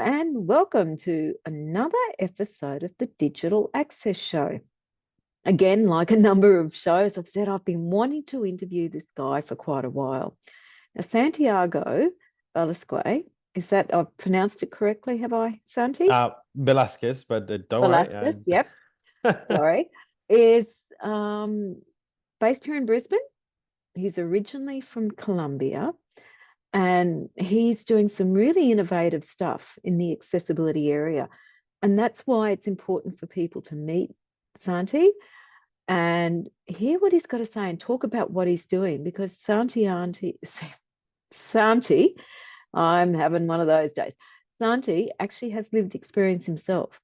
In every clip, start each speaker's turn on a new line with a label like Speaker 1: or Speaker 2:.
Speaker 1: and welcome to another episode of the Digital Access Show. Again, like a number of shows, I've said I've been wanting to interview this guy for quite a while. Now, Santiago Velasquez, is that, I've pronounced it correctly, have I, Santi?
Speaker 2: Velasquez, but don't worry.
Speaker 1: Velasquez, yep, sorry, is based here in Brisbane. He's originally from Colombia. And he's doing some really innovative stuff in the accessibility area. And that's why it's important for people to meet Santi and hear what he's got to say and talk about what he's doing. Because Santi, I'm having one of those days. Santi actually has lived experience himself.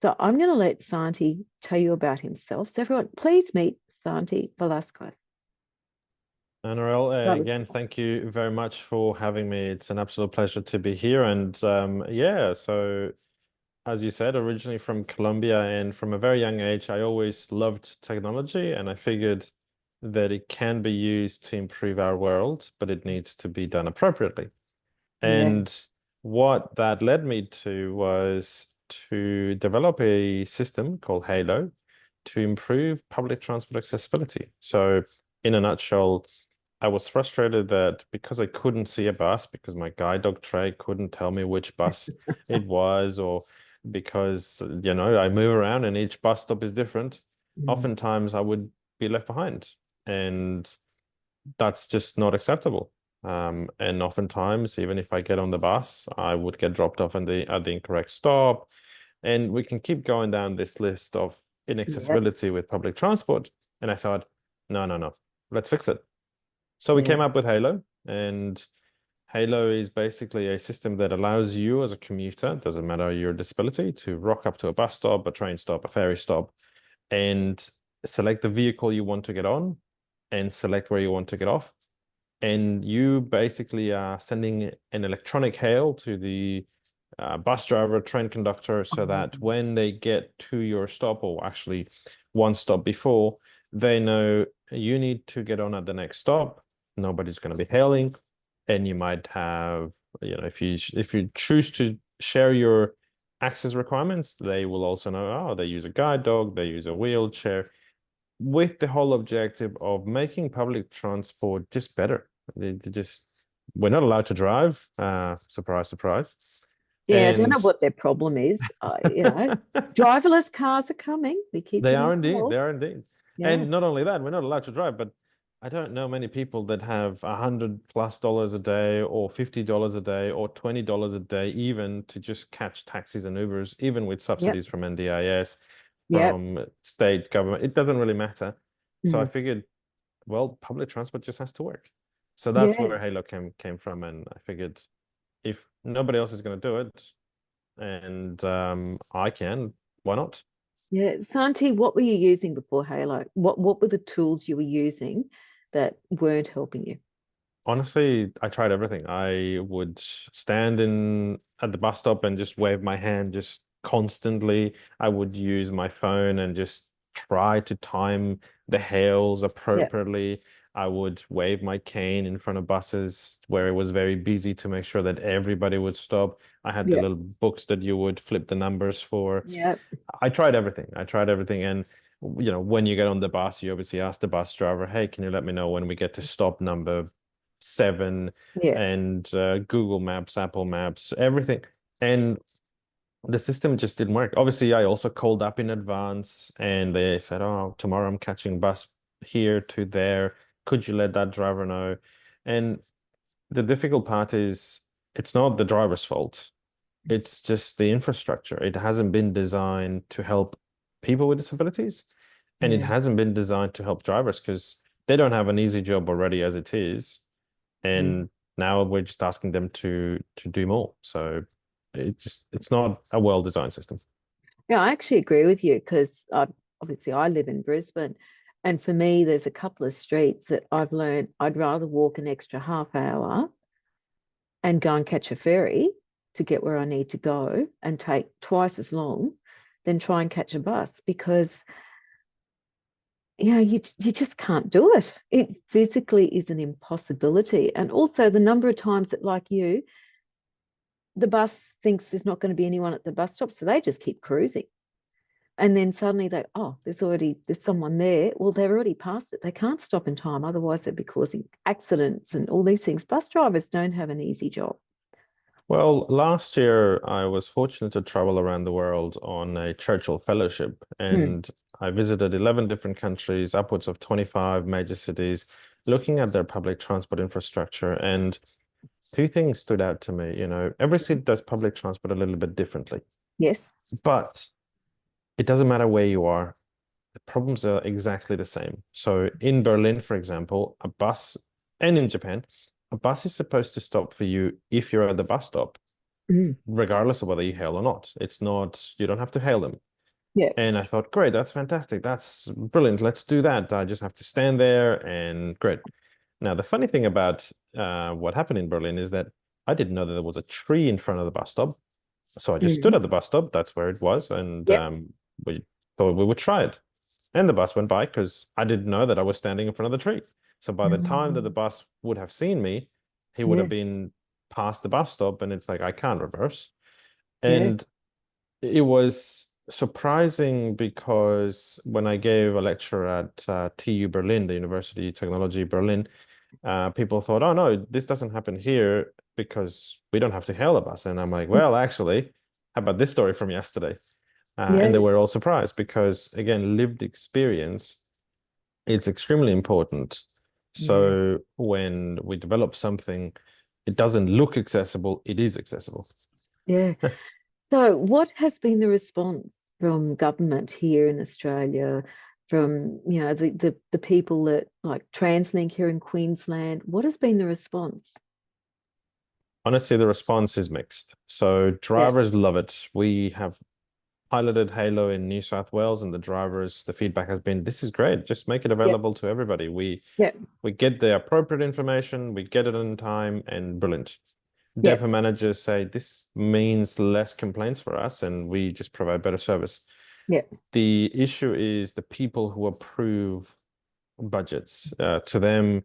Speaker 1: So I'm going to let Santi tell you about himself. So everyone, please meet Santi Velasquez.
Speaker 2: Anorel, again, thank you very much for having me. It's an absolute pleasure to be here. And yeah, so as you said, originally from Colombia, and from a very young age, I always loved technology, and I figured that it can be used to improve our world, but it needs to be done appropriately.
Speaker 1: Yeah.
Speaker 2: And what that led me to was to develop a system called Halo to improve public transport accessibility. So in a nutshell, I was frustrated that because I couldn't see a bus, because my guide dog tray couldn't tell me which bus it was, or because, I move around and each bus stop is different, oftentimes I would be left behind. And that's just not acceptable. And oftentimes, even if I get on the bus, I would get dropped off at the incorrect stop. And we can keep going down this list of inaccessibility with public transport. And I thought, no, let's fix it. So we came up with Halo, and Halo is basically a system that allows you as a commuter, doesn't matter your disability, to rock up to a bus stop, a train stop, a ferry stop, and select the vehicle you want to get on and select where you want to get off. And you basically are sending an electronic hail to the bus driver, train conductor, so that when they get to your stop, or actually one stop before, they know you need to get on at the next stop. Nobody's going to be hailing, and you might have, if you choose to share your access requirements, they will also know, oh, they use a guide dog, they use a wheelchair, with the whole objective of making public transport just better. We're not allowed to drive. Surprise, surprise.
Speaker 1: Yeah, I don't know
Speaker 2: And
Speaker 1: what their problem is. Driverless cars are coming. We keep
Speaker 2: they
Speaker 1: getting
Speaker 2: are indeed.
Speaker 1: calls.
Speaker 2: They are indeed.
Speaker 1: Yeah.
Speaker 2: And not only that, we're not allowed to drive, but I don't know many people that have $100+ a day, or $50 a day, or $20 a day, even to just catch taxis and Ubers, even with
Speaker 1: Yep.
Speaker 2: subsidies from NDIS,
Speaker 1: Yep.
Speaker 2: from state government. It doesn't really matter. So I
Speaker 1: Mm.
Speaker 2: figured, well, public transport just has to work. So that's
Speaker 1: Yeah.
Speaker 2: where Halo came from. And I figured, if nobody else is going to do it, and I can, why not?
Speaker 1: Yeah. Santi, what were you using before Halo? What were the tools you were using that weren't helping you?
Speaker 2: Honestly, I tried everything. I would stand in at the bus stop and just wave my hand just constantly. I would use my phone and just try to time the hails
Speaker 1: Yeah.
Speaker 2: appropriately. I would wave my cane in front of buses where it was very busy to make sure that everybody would stop. I had the
Speaker 1: Yeah.
Speaker 2: little books that you would flip the numbers for.
Speaker 1: Yeah.
Speaker 2: I tried everything. I tried everything. And, when you get on the bus, you obviously ask the bus driver, hey, can you let me know when we get to stop number 7?
Speaker 1: Yeah.
Speaker 2: And Google Maps, Apple Maps, everything. And the system just didn't work. Obviously, I also called up in advance, and they said, oh, tomorrow I'm catching bus here to there. Could you let that driver know? And the difficult part is, it's not the driver's fault. It's just the infrastructure. It hasn't been designed to help people with disabilities, and it
Speaker 1: Yeah.
Speaker 2: hasn't been designed to help drivers, because they don't have an easy job already as it is.
Speaker 1: Mm.
Speaker 2: And now we're just asking them to do more. So it's not a well-designed system.
Speaker 1: Yeah, I actually agree with you because obviously I live in Brisbane, and for me, there's a couple of streets that I've learned I'd rather walk an extra half hour and go and catch a ferry to get where I need to go and take twice as long than try and catch a bus because you just can't do it. It physically is an impossibility. And also the number of times that, like the bus thinks there's not going to be anyone at the bus stop, so they just keep cruising. And then suddenly there's someone there. Well, they've already passed it. They can't stop in time, otherwise they'd be causing accidents and all these things. Bus drivers don't have an easy job.
Speaker 2: Well, last year I was fortunate to travel around the world on a Churchill Fellowship,
Speaker 1: Mm.
Speaker 2: and I visited 11 different countries, upwards of 25 major cities, looking at their public transport infrastructure. And two things stood out to me. Every city does public transport a little bit differently,
Speaker 1: Yes.
Speaker 2: but it doesn't matter where you are. The problems are exactly the same. So in Berlin, for example, a bus, and in Japan, a bus is supposed to stop for you if you're at the bus stop,
Speaker 1: Mm.
Speaker 2: regardless of whether you hail or not. It's not, you don't have to hail them.
Speaker 1: Yeah.
Speaker 2: And I thought, great, that's fantastic. That's brilliant. Let's do that. I just have to stand there and great. Now, the funny thing about what happened in Berlin is that I didn't know that there was a tree in front of the bus stop. So I just stood
Speaker 1: Mm.
Speaker 2: at the bus stop. That's where it was. And
Speaker 1: Yep.
Speaker 2: we thought we would try it. And the bus went by because I didn't know that I was standing in front of the tree. So by the time that the
Speaker 1: Mm.
Speaker 2: bus would have seen me, he would
Speaker 1: Yeah.
Speaker 2: have been past the bus stop. And it's like, I can't reverse.
Speaker 1: Yeah.
Speaker 2: And it was surprising because when I gave a lecture at TU Berlin, the University of Technology Berlin, people thought, oh no, this doesn't happen here because we don't have to hail a bus. And I'm like, well, actually, how about this story from yesterday? And they
Speaker 1: Yeah.
Speaker 2: were all surprised because, again, lived experience, it's extremely important.
Speaker 1: Yeah.
Speaker 2: So when we develop something, it doesn't look accessible, it is accessible.
Speaker 1: Yeah. So, what has been the response from government here in Australia, from the people that like TransLink here in Queensland? What has been the response?
Speaker 2: Honestly, the response is mixed. So
Speaker 1: Yeah.
Speaker 2: drivers love it. We have piloted Halo in New South Wales, and the feedback has been, this is great. Just make it
Speaker 1: Yeah.
Speaker 2: available to everybody.
Speaker 1: Yeah.
Speaker 2: We get the appropriate information, we get it in time, and brilliant.
Speaker 1: Yeah.
Speaker 2: Depot managers say this means less complaints for us, and we just provide better service.
Speaker 1: Yeah.
Speaker 2: The issue is the people who approve budgets. To them,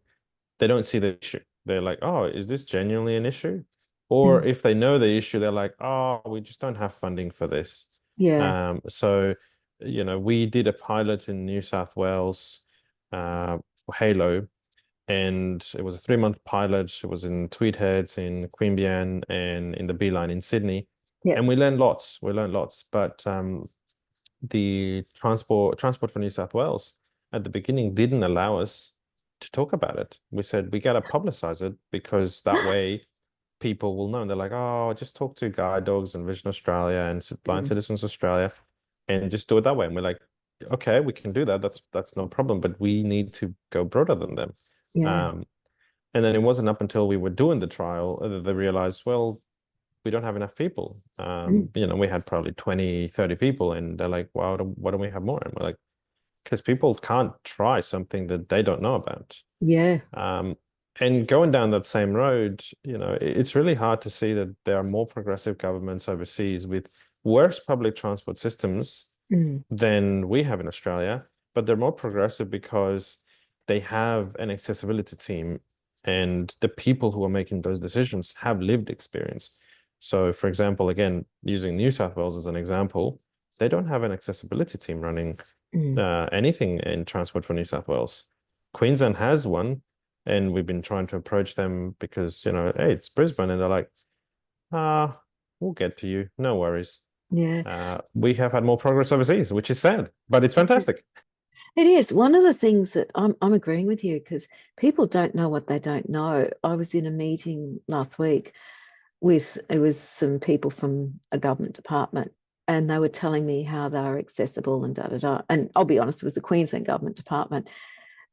Speaker 2: they don't see the issue. They're like, oh, is this genuinely an issue? Or
Speaker 1: Mm.
Speaker 2: if they know the issue, they're like, oh, we just don't have funding for this.
Speaker 1: Yeah.
Speaker 2: So, we did a pilot in New South Wales for Halo, and it was a 3-month pilot. It was in Tweed Heads, in Queanbeyan, and in the Beeline in Sydney.
Speaker 1: Yeah.
Speaker 2: And we learned lots. But the Transport for New South Wales at the beginning didn't allow us to talk about it. We said we got to publicize it because that way people will know. And they're like, oh, just talk to Guide Dogs and Vision Australia and Blind
Speaker 1: Mm.
Speaker 2: Citizens Australia and just do it that way. And we're like, okay, we can do that. That's no problem. But we need to go broader than them.
Speaker 1: Yeah.
Speaker 2: Um, and then it wasn't up until we were doing the trial that they realized, well, we don't have enough people.
Speaker 1: Mm.
Speaker 2: We had probably 20, 30 people, and they're like, why don't we have more? And we're like, because people can't try something that they don't know about.
Speaker 1: Yeah.
Speaker 2: Um, and going down that same road, it's really hard to see that there are more progressive governments overseas with worse public transport systems
Speaker 1: Mm.
Speaker 2: than we have in Australia, but they're more progressive because they have an accessibility team and the people who are making those decisions have lived experience. So, for example, again, using New South Wales as an example, they don't have an accessibility team running
Speaker 1: Mm.
Speaker 2: anything in Transport for New South Wales. Queensland has one, and we've been trying to approach them because, hey, it's Brisbane, and they're like, we'll get to you, no worries.
Speaker 1: Yeah.
Speaker 2: We have had more progress overseas, which is sad, but it's fantastic.
Speaker 1: It is. One of the things that I'm agreeing with you because people don't know what they don't know. I was in a meeting last week with it was some people from a government department, and they were telling me how they were accessible and da da da. And I'll be honest, it was the Queensland government department.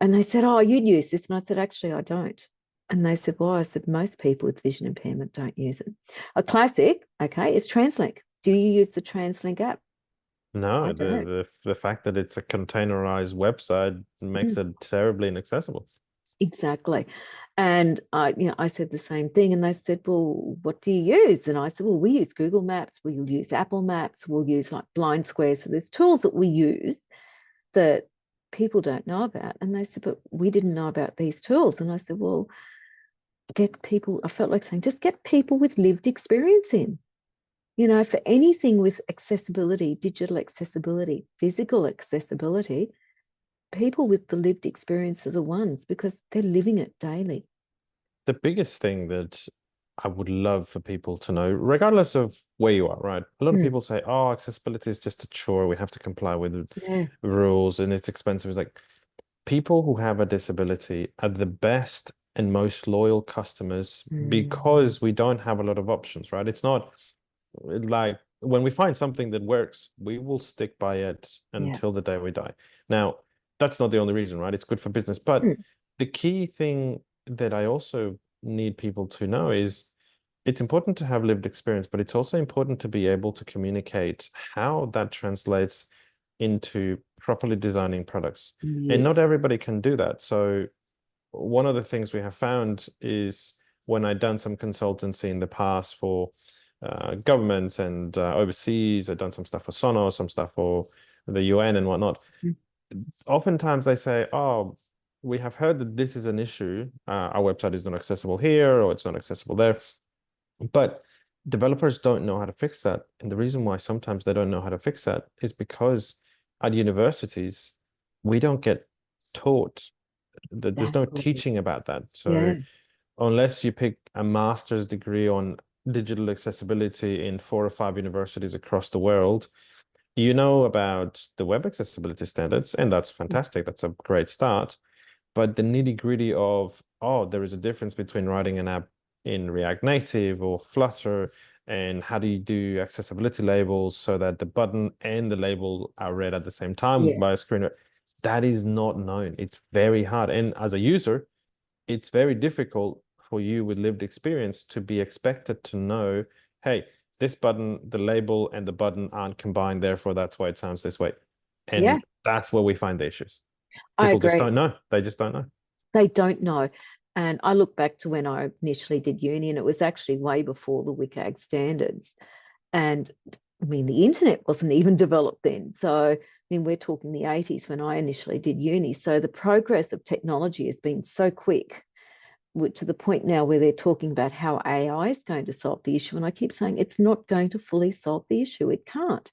Speaker 1: And they said, "Oh, you'd use this," and I said, "Actually, I don't." And they said, "Why?" I said, "Most people with vision impairment don't use it." A classic, okay, is TransLink. Do you use the TransLink app? I
Speaker 2: No,
Speaker 1: don't.
Speaker 2: the fact that it's a containerized website makes
Speaker 1: Mm.
Speaker 2: it terribly inaccessible.
Speaker 1: Exactly. And I said the same thing. And they said, "Well, what do you use?" And I said, "Well, we use Google Maps, we'll use Apple Maps, we'll use like Blind Square." So there's tools that we use that people don't know about. And they said, "But we didn't know about these tools." And I said, "Well, get people, I felt like saying, just get people with lived experience in, for anything with accessibility, digital accessibility, physical accessibility, people with the lived experience are the ones because they're living it daily.
Speaker 2: The biggest thing that I would love for people to know, regardless of where you are, right? A lot of
Speaker 1: Mm,
Speaker 2: people say, oh, accessibility is just a chore. We have to comply with the
Speaker 1: yeah.
Speaker 2: rules and it's expensive. It's like people who have a disability are the best and most loyal customers
Speaker 1: Mm,
Speaker 2: because we don't have a lot of options, right? It's not like when we find something that works, we will stick by it
Speaker 1: yeah.
Speaker 2: until the day we die. Now, that's not the only reason, right? It's good for business. But
Speaker 1: Mm,
Speaker 2: the key thing that I also need people to know is it's important to have lived experience, but it's also important to be able to communicate how that translates into properly designing products. And
Speaker 1: yes.
Speaker 2: not everybody can do that. So one of the things we have found is when I've done some consultancy in the past for governments and overseas, I've done some stuff for Sonos, some stuff for the UN and whatnot.
Speaker 1: Mm,
Speaker 2: Oftentimes they say, oh, we have heard that this is an issue. Our website is not accessible here or it's not accessible there. But developers don't know how to fix that. And the reason why sometimes they don't know how to fix that is because at universities, we don't get taught that there's no
Speaker 1: exactly.
Speaker 2: teaching about that. So
Speaker 1: Yeah.
Speaker 2: unless you pick a master's degree on digital accessibility in 4 or 5 universities across the world, you know about the web accessibility standards, and that's
Speaker 1: Mm,
Speaker 2: fantastic. That's a great start. But the nitty-gritty of, oh, there is a difference between writing an app in React Native or Flutter, and how do you do accessibility labels so that the button and the label are read at the same time
Speaker 1: yeah.
Speaker 2: by a screen reader? That is not known. It's very hard. And as a user, it's very difficult for you with lived experience to be expected to know, hey, this button, the label and the button aren't combined, therefore that's why it sounds this way.
Speaker 1: Yeah.
Speaker 2: And that's where we find the issues.
Speaker 1: I
Speaker 2: People just
Speaker 1: agree.
Speaker 2: don't know. They just don't know.
Speaker 1: They don't know. And I look back to when I initially did uni, and it was actually way before the WCAG standards. And I mean, the internet wasn't even developed then. So, I mean, we're talking the 80s when I initially did uni. So the progress of technology has been so quick to the point now where they're talking about how AI is going to solve the issue. And I keep saying it's not going to fully solve the issue. It can't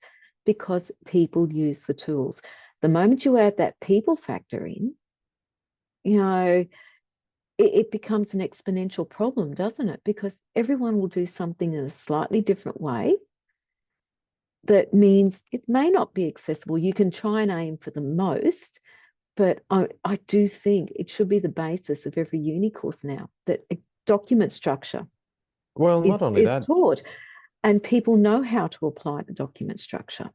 Speaker 1: because people use the tools. The moment you add that people factor in, you know, it becomes an exponential problem, doesn't it? Because everyone will do something in a slightly different way. That means it may not be accessible. You can try and aim for the most, but I do think it should be the basis of every uni course now that a document structure
Speaker 2: Well,
Speaker 1: is,
Speaker 2: not only
Speaker 1: is
Speaker 2: that,
Speaker 1: taught and people know how to apply the document structure.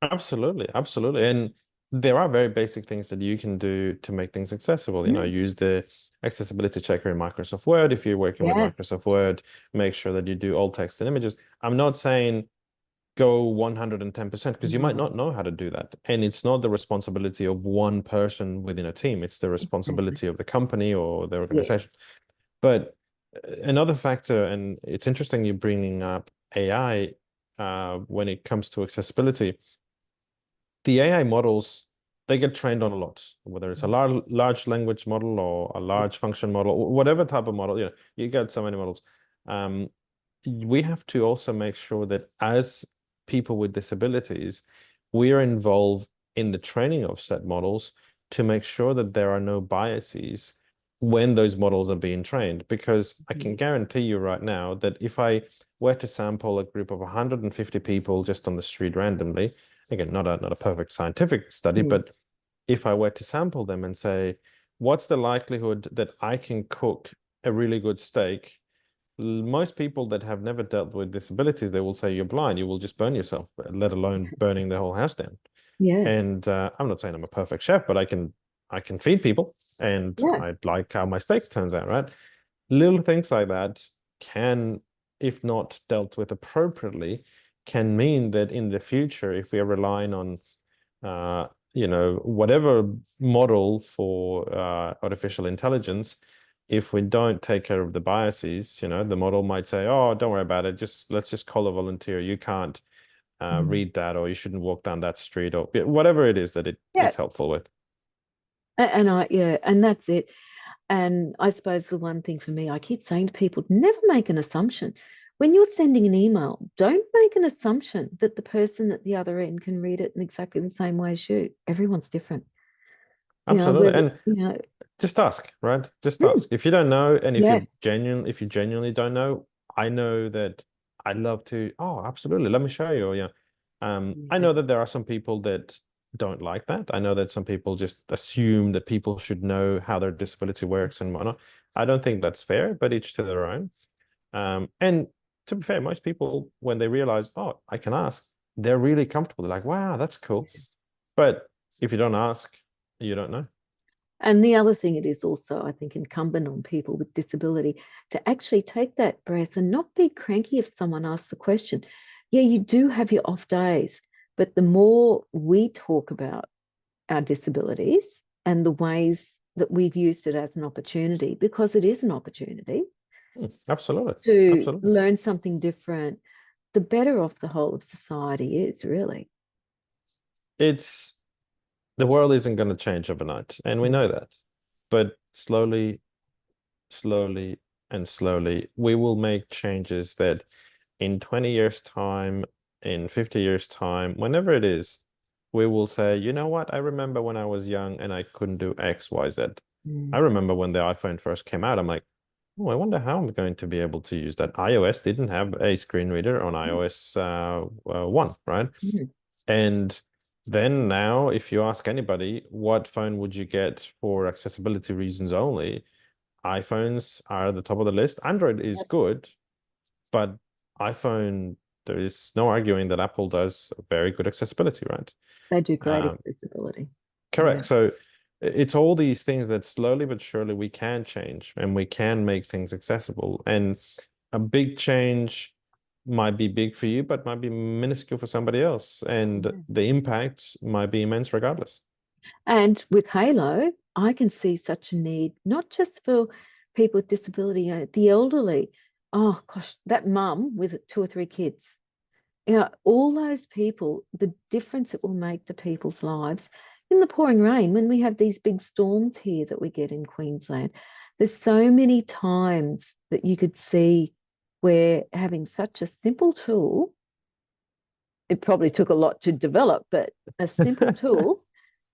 Speaker 2: absolutely, absolutely. And there are very basic things that you can do to make things accessible. You know,
Speaker 1: Mm,
Speaker 2: use the accessibility checker in Microsoft Word. If you're working with
Speaker 1: yeah.
Speaker 2: Microsoft Word, make sure that you do alt text and images. I'm not saying go 110% because you might
Speaker 1: No,
Speaker 2: not know how to do that. And it's not the responsibility of one person within a team, it's the
Speaker 1: exactly.
Speaker 2: responsibility of the company or the
Speaker 1: Yes.
Speaker 2: organization. But another factor, and it's interesting you bringing up AI when it comes to accessibility, the AI models, they get trained on a lot, whether it's a large language model or a large function model, whatever type of model, you get so many models. Um, we have to also make sure that as people with disabilities, we are involved in the training of said models to make sure that there are no biases when those models are being trained. Because I can
Speaker 1: Yes.
Speaker 2: guarantee you right now that if I were to sample a group of 150 people just on the street randomly, again, not a perfect scientific study,
Speaker 1: Yes.
Speaker 2: but if I were to sample them and say, what's the likelihood that I can cook a really good steak? Most people that have never dealt with disabilities, they will say you're blind, you will just burn yourself, let alone burning the whole house down.
Speaker 1: Yeah.
Speaker 2: And I'm not saying I'm a perfect chef, but I can feed people, and
Speaker 1: Yeah.
Speaker 2: I like how my steaks turns out, right? Little things like that can, if not dealt with appropriately, can mean that in the future, if we are relying on whatever model for artificial intelligence, if we don't take care of the biases, the model might say, oh, don't worry about it. Let's just call a volunteer. You can't
Speaker 1: Mm.
Speaker 2: read that, or you shouldn't walk down that street, or whatever it is that
Speaker 1: Yeah.
Speaker 2: it's helpful with.
Speaker 1: And I, yeah, and that's it. And I suppose the one thing for me, I keep saying to people, never make an assumption. When you're sending an email, don't make an assumption that the person at the other end can read it in exactly the same way as you. Everyone's different.
Speaker 2: Absolutely.
Speaker 1: Whether,
Speaker 2: And just ask, right? Just
Speaker 1: hmm,
Speaker 2: ask. If you don't know, and
Speaker 1: yes,
Speaker 2: if you genuinely don't know, I know that I'd love to, oh, absolutely. Let me show you. Yeah. I
Speaker 1: yeah.
Speaker 2: know that there are some people that don't like that. I know that some people just assume that people should know how their disability works and whatnot. I don't think that's fair, but each to their own. And to be fair, most people, when they realize, oh, I can ask, they're really comfortable. They're like, wow, that's cool. But if you don't ask, you don't know.
Speaker 1: And the other thing, it is also, I think, incumbent on people with disability to actually take that breath and not be cranky if someone asks the question. Yeah, you do have your off days, but the more we talk about our disabilities and the ways that we've used it as an opportunity, because it is an opportunity
Speaker 2: Absolutely.
Speaker 1: to
Speaker 2: Absolutely.
Speaker 1: learn something different, the better off the whole of society is, really.
Speaker 2: It's the world isn't going to change overnight, and we know
Speaker 1: No.
Speaker 2: that. But slowly, slowly, and slowly, we will make changes that in 20 years' time, in 50 years' time, whenever it is, we will say, you know what? I remember when I was young and I couldn't do X, Y, Z. I
Speaker 1: Mm.
Speaker 2: remember when the iPhone first came out, I'm like, oh, I wonder how I'm going to be able to use that. iOS didn't have a screen reader on iOS 1, right?
Speaker 1: Mm.
Speaker 2: And then now, if you ask anybody, what phone would you get for accessibility reasons only? iPhones are at the top of the list. Android is
Speaker 1: Yep.
Speaker 2: good, but iPhone, there is no arguing that Apple does very good accessibility, right?
Speaker 1: They do great
Speaker 2: Um,
Speaker 1: accessibility. Yeah.
Speaker 2: Correct. So it's all these things that slowly but surely we can change and we can make things accessible. And a big change might be big for you, but might be minuscule for somebody else. And
Speaker 1: Yeah.
Speaker 2: the impact might be immense regardless.
Speaker 1: And with Halo, I can see such a need, not just for people with disability, the elderly. Oh gosh, that mum with two or three kids. All those people, the difference it will make to people's lives in the pouring rain when we have these big storms here that we get in Queensland. There's so many times that you could see where having such a simple tool, it probably took a lot to develop, but a simple tool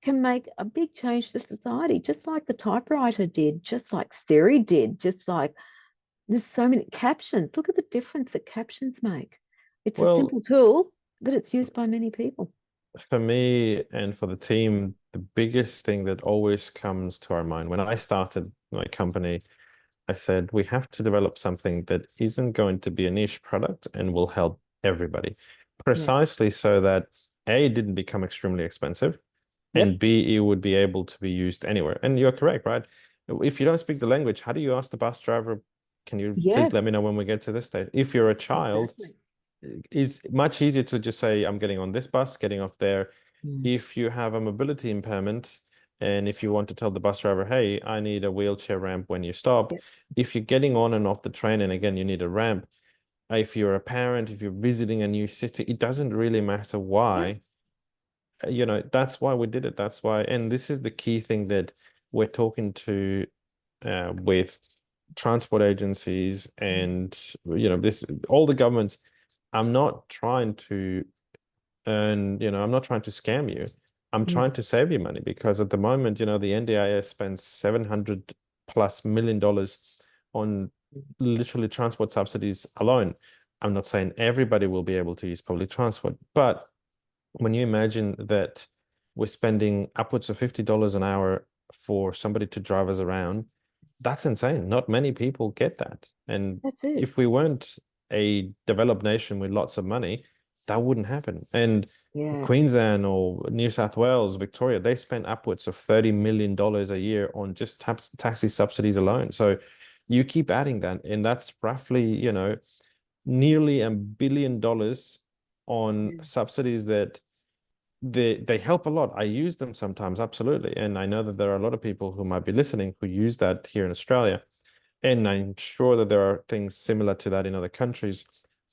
Speaker 1: can make a big change to society, just like the typewriter did, just like Siri did, just like there's so many captions. Look at the difference that captions make. It's a
Speaker 2: Well,
Speaker 1: simple tool, but it's used by many people.
Speaker 2: for me and for the team, the biggest thing that always comes to our mind when I started my company, I said we have to develop something that isn't going to be a niche product and will help everybody.
Speaker 1: Yeah.
Speaker 2: Precisely so that A, it didn't become extremely expensive,
Speaker 1: Yep.
Speaker 2: and B, it would be able to be used anywhere. And you're correct, right? If you don't speak the language, how do you ask the bus driver, can you please
Speaker 1: Yes,
Speaker 2: let me know when we get to this stage? If you're a child,
Speaker 1: exactly.
Speaker 2: is much easier to just say, I'm getting on this bus, getting off there.
Speaker 1: Mm.
Speaker 2: If you have a mobility impairment, and if you want to tell the bus driver, hey, I need a wheelchair ramp when you stop,
Speaker 1: Yep.
Speaker 2: if you're getting on and off the train, and again, you need a ramp, if you're a parent, if you're visiting a new city, it doesn't really matter
Speaker 1: Yep.
Speaker 2: why. That's why we did it. That's why, and this is the key thing that we're talking to with transport agencies
Speaker 1: Mm.
Speaker 2: and this all the governments. I'm not trying to I'm not trying to scam you. I'm trying
Speaker 1: Mm.
Speaker 2: to save you money because at the moment, the NDIS spends 700 plus million dollars on literally transport subsidies alone. I'm not saying everybody will be able to use public transport, but when you imagine that we're spending upwards of $50 an hour for somebody to drive us around, that's insane. Not many people get that. And
Speaker 1: That's it.
Speaker 2: if we weren't a developed nation with lots of money, that wouldn't happen. And
Speaker 1: Yeah.
Speaker 2: Queensland or New South Wales, Victoria, they spend upwards of $30 million a year on just taxi subsidies alone. So you keep adding that, and that's roughly, nearly $1 billion on
Speaker 1: Yeah.
Speaker 2: subsidies that they help a lot. I use them sometimes, absolutely. And I know that there are a lot of people who might be listening who use that here in Australia. And I'm sure that there are things similar to that in other countries,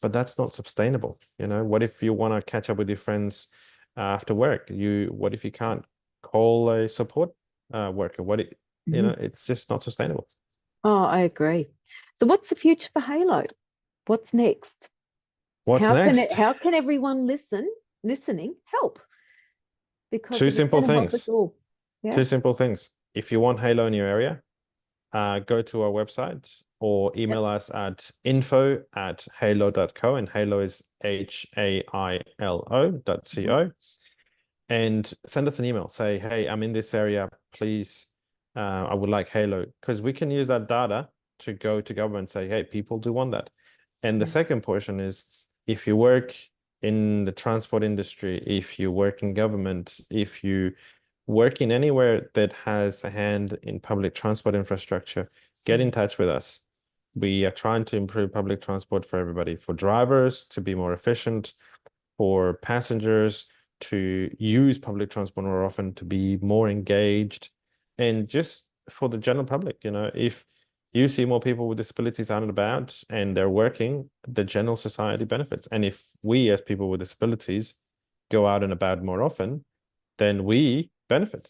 Speaker 2: but that's not sustainable. What if you want to catch up with your friends after work? What if you can't call a support worker?
Speaker 1: Mhm.
Speaker 2: it's just not sustainable.
Speaker 1: Oh, I agree. So what's the future for Halo? What's next?
Speaker 2: What's next?
Speaker 1: How can everyone listening help? Because
Speaker 2: Two
Speaker 1: it is
Speaker 2: simple
Speaker 1: going to help us
Speaker 2: things.
Speaker 1: all. Yeah.
Speaker 2: Two simple things. If you want Halo in your area, go to our website or
Speaker 1: Yep.
Speaker 2: email us at info@halo.co, and Halo is
Speaker 1: Mhm.
Speaker 2: HAILO.co, and send us an email. Say, hey, I'm in this area. Please, I would like Halo, because we can use that data to go to government and say, hey, people do want that. And the
Speaker 1: Yeah.
Speaker 2: second portion is, if you work in the transport industry, if you work in government, if you work in anywhere that has a hand in public transport infrastructure, get in
Speaker 1: Mhm.
Speaker 2: touch with us. We are trying to improve public transport for everybody, for drivers to be more efficient, for passengers to use public transport more often, to be more engaged, and just for the general public. If you see more people with disabilities out and about and they're working, the general society benefits. And if we, as people with disabilities, go out and about more often, then we benefit.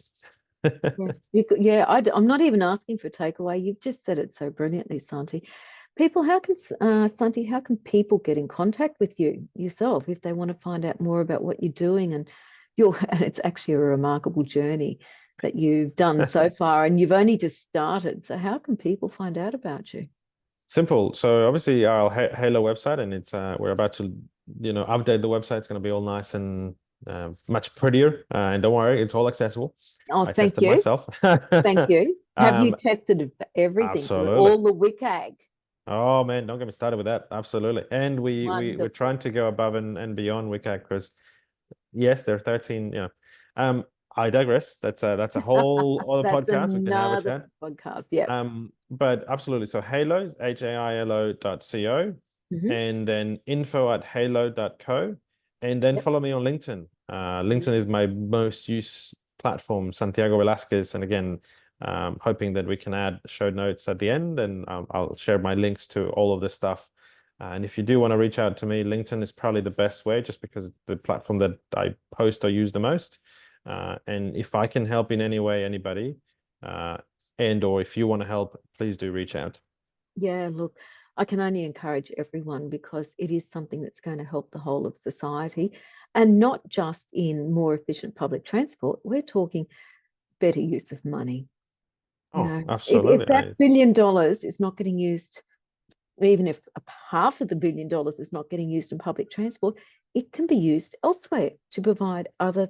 Speaker 1: Yeah. I'm not even asking for a takeaway. You've just said it so brilliantly, Santi. Santi, how can people get in contact with you yourself if they want to find out more about what you're doing and it's actually a remarkable journey that you've done so far and you've only just started. So how can people find out about you?
Speaker 2: Simple. So obviously our Halo website, and it's we're about to update the website. It's going to be all nice and much prettier. And don't worry, it's all accessible.
Speaker 1: Oh,
Speaker 2: I
Speaker 1: thank
Speaker 2: tested
Speaker 1: you.
Speaker 2: myself.
Speaker 1: Thank you. Have you
Speaker 2: Um,
Speaker 1: tested it for everything, for
Speaker 2: absolutely.
Speaker 1: all the WCAG?
Speaker 2: Oh man, don't get me started with that. Absolutely. And we're
Speaker 1: Wonderful.
Speaker 2: trying to go above and beyond WCAG, because yes, they're 13. I digress. That's a whole other
Speaker 1: That's
Speaker 2: podcast. We can have a
Speaker 1: another
Speaker 2: chat.
Speaker 1: podcast. Yep.
Speaker 2: But absolutely. So Halo, HAILO.co,
Speaker 1: Hmm.
Speaker 2: and then info@halo.co, and then
Speaker 1: Yep.
Speaker 2: follow me on LinkedIn. LinkedIn is my most used platform, Santiago Velasquez. And again, hoping that we can add show notes at the end, and I'll share my links to all of this stuff. And if you do want to reach out to me, LinkedIn is probably the best way, just because the platform that I post or use the most. And if I can help in any way, anybody, uh, and or if you want to help, please do reach out.
Speaker 1: Yeah, look, I can only encourage everyone because it is something that's going to help the whole of society and not just in more efficient public transport. We're talking better use of money. You
Speaker 2: Oh,
Speaker 1: know, if
Speaker 2: absolutely.
Speaker 1: that $1 billion is not getting used, even if half of the $1 billion is not getting used in public transport, it can be used elsewhere to provide other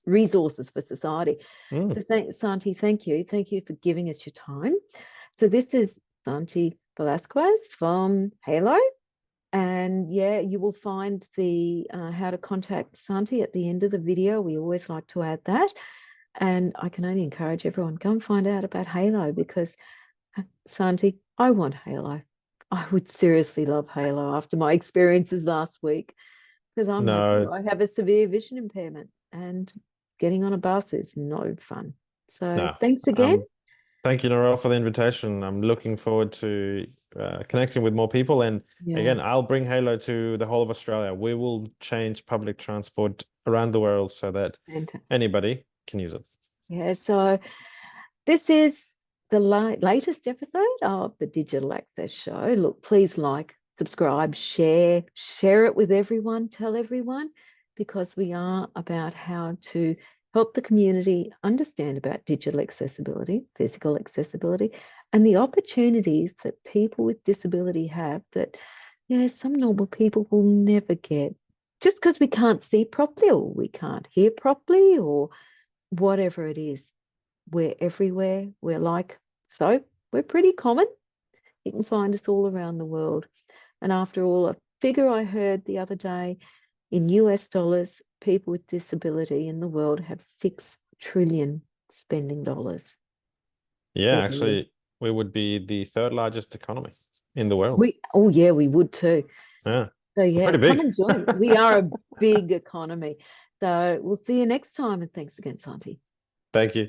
Speaker 1: resources for society.
Speaker 2: Mm,
Speaker 1: So Santi, thank you. Thank you for giving us your time. So this is Santi Velasquez from Halo. And yeah, you will find the how to contact Santi at the end of the video. We always like to add that. And I can only encourage everyone, go and find out about Halo because Santi, I want Halo. I would seriously love Halo after my experiences last week because I'm like you.
Speaker 2: no,
Speaker 1: I have a severe vision impairment and getting on a bus is no fun. So
Speaker 2: no.
Speaker 1: thanks again.
Speaker 2: Thank you, Norel, for the invitation. I'm looking forward to connecting with more people. And
Speaker 1: Yeah,
Speaker 2: again, I'll bring Halo to the whole of Australia. We will change public transport around the world so that
Speaker 1: fantastic.
Speaker 2: anybody can use it.
Speaker 1: Yeah, so this is the latest episode of the Digital Access Show. Look, please like, subscribe, share it with everyone, tell everyone, because we are about how to help the community understand about digital accessibility, physical accessibility, and the opportunities that people with disability have that, yeah, some normal people will never get. Just because we can't see properly or we can't hear properly or whatever it is, we're everywhere. We're like, so we're pretty common. You can find us all around the world. And after all, a figure I heard the other day in US dollars, people with disability in the world have 6 trillion spending dollars
Speaker 2: Yeah,
Speaker 1: every year.
Speaker 2: actually, we would be the third largest economy in the world.
Speaker 1: Oh yeah, we would too.
Speaker 2: Yeah,
Speaker 1: So
Speaker 2: we're
Speaker 1: yeah,
Speaker 2: pretty
Speaker 1: come
Speaker 2: big.
Speaker 1: and join. We are a big economy. So we'll see you next time. And thanks again, Santi.
Speaker 2: Thank you.